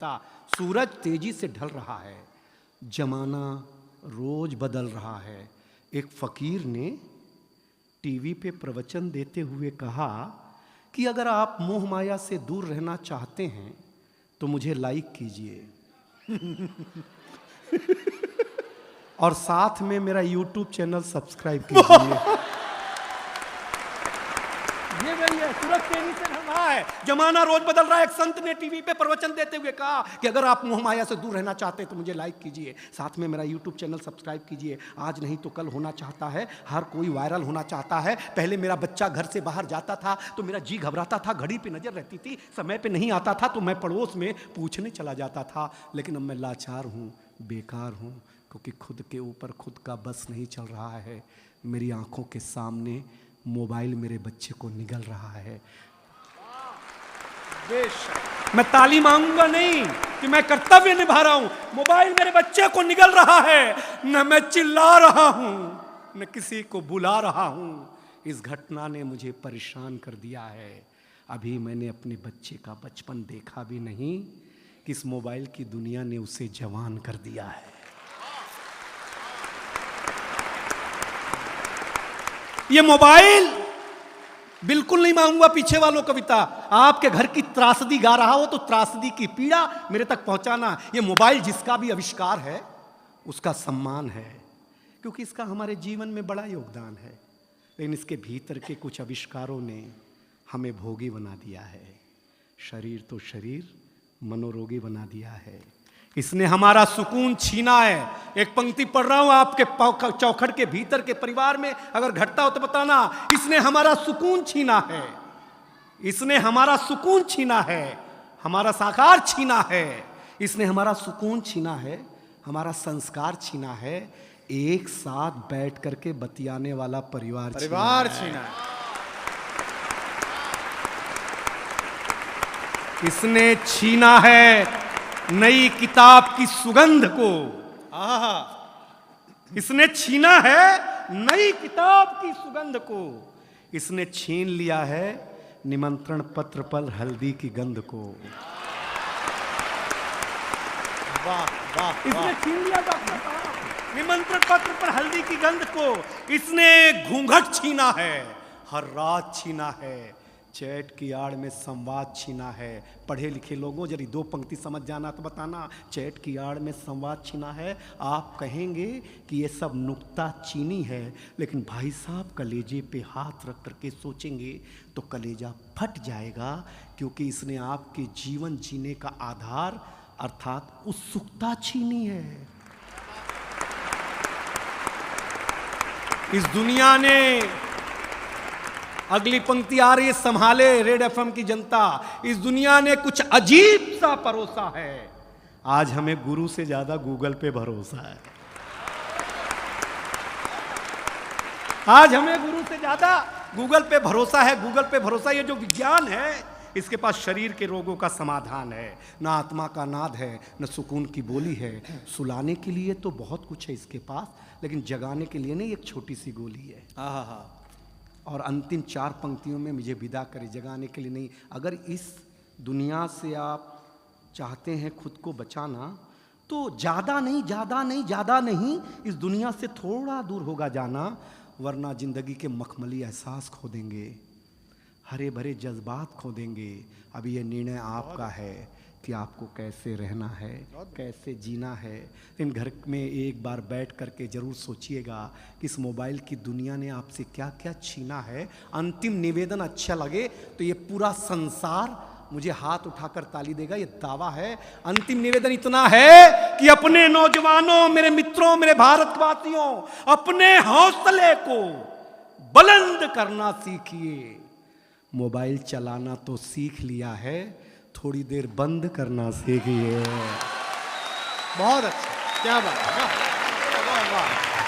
सूरज तेजी से ढल रहा है, जमाना रोज बदल रहा है। एक फकीर ने टीवी पे प्रवचन देते हुए कहा कि अगर आप मोह माया से दूर रहना चाहते हैं तो मुझे लाइक कीजिए और साथ में मेरा YouTube चैनल सब्सक्राइब कीजिए। ये वही है, सूरज तेजी से ढल रहा है, जमाना रोज बदल रहा है। एक संत ने टीवी पे प्रवचन देते हुए कहा कि अगर आप मोह माया से दूर रहना चाहते हैं तो मुझे लाइक कीजिए, साथ में मेरा YouTube चैनल सब्सक्राइब कीजिए। आज नहीं तो कल होना चाहता है, हर कोई वायरल होना चाहता है। पहले मेरा बच्चा घर से बाहर जाता था तो मेरा जी घबराता था, घड़ी पे नजर रहती थी, समय पे नहीं आता था तो मैं पड़ोस में पूछने चला जाता था। लेकिन अब मैं लाचार हूँ, बेकार हूँ, क्योंकि खुद के ऊपर खुद का बस नहीं चल रहा है। मेरी आंखों के सामने मोबाइल मेरे बच्चे को निगल रहा है। मैं ताली मांगूंगा नहीं कि मैं कर्तव्य निभा रहा हूं, मोबाइल मेरे बच्चे को निगल रहा है। न मैं चिल्ला रहा हूं, न किसी को बुला रहा हूं। इस घटना ने मुझे परेशान कर दिया है। अभी मैंने अपने बच्चे का बचपन देखा भी नहीं कि इस मोबाइल की दुनिया ने उसे जवान कर दिया है। ये मोबाइल, बिल्कुल नहीं मांगूंगा पीछे वालों कविता, आपके घर की त्रासदी गा रहा हो तो त्रासदी की पीड़ा मेरे तक पहुंचाना। ये मोबाइल जिसका भी आविष्कार है उसका सम्मान है, क्योंकि इसका हमारे जीवन में बड़ा योगदान है। लेकिन इसके भीतर के कुछ आविष्कारों ने हमें भोगी बना दिया है। शरीर तो शरीर, मनोरोगी बना दिया है। इसने हमारा सुकून छीना है। एक पंक्ति पढ़ रहा हूं, आपके चौखट के भीतर के परिवार में अगर घटता हो तो बताना। इसने हमारा सुकून छीना है, इसने हमारा सुकून छीना है, हमारा साकार छीना है। इसने हमारा सुकून छीना है, हमारा संस्कार छीना है, एक साथ बैठ करके बतियाने वाला परिवार छीना है। इसने छीना है नई किताब की सुगंध को। इसने छीना है नई किताब की सुगंध को। इसने छीन लिया है निमंत्रण पत्र पर हल्दी की गंध को। वाह वाह, इसने छीन लिया डॉक्टर साहब निमंत्रण पत्र पर हल्दी की गंध को। इसने घूंघट छीना है, हर रात छीना है, चैट की आड़ में संवाद छीना है। पढ़े लिखे लोगों जरी दो पंक्ति समझ जाना तो बताना। चैट की आड़ में संवाद छीना है। आप कहेंगे कि ये सब नुक्ता चीनी है, लेकिन भाई साहब कलेजे पे हाथ रख करके सोचेंगे तो कलेजा फट जाएगा, क्योंकि इसने आपके जीवन जीने का आधार अर्थात उत्सुकता छीनी है। इस दुनिया ने, अगली पंक्ति आ रही है, संभाले रेड एफएम की जनता, इस दुनिया ने कुछ अजीब सा परोसा है। आज हमें गुरु से ज्यादा गूगल पे भरोसा है। आज हमें गुरु से ज्यादा गूगल पे भरोसा है। गूगल पे भरोसा, ये जो विज्ञान है इसके पास शरीर के रोगों का समाधान है, ना आत्मा का नाद है, न सुकून की बोली है। सुलाने के लिए तो बहुत कुछ है इसके पास, लेकिन जगाने के लिए नहीं, एक छोटी सी गोली है। और अंतिम चार पंक्तियों में मुझे विदा करे, जगाने के लिए नहीं। अगर इस दुनिया से आप चाहते हैं खुद को बचाना तो ज़्यादा नहीं, इस दुनिया से थोड़ा दूर होगा जाना, वरना जिंदगी के मखमली एहसास खो देंगे, हरे भरे जज्बात खो देंगे। अभी ये निर्णय आपका है कि आपको कैसे रहना है, कैसे जीना है। इन घर में एक बार बैठ करके जरूर सोचिएगा कि इस मोबाइल की दुनिया ने आपसे क्या क्या छीना है। अंतिम निवेदन अच्छा लगे तो ये पूरा संसार मुझे हाथ उठाकर ताली देगा, ये दावा है। अंतिम निवेदन इतना है कि अपने नौजवानों, मेरे मित्रों, मेरे भारतवासियों, अपने हौसले को बुलंद करना सीखिए। मोबाइल चलाना तो सीख लिया है, थोड़ी देर बंद करना सीखिए। बहुत अच्छा, क्या बात है, वाह वाह वाह।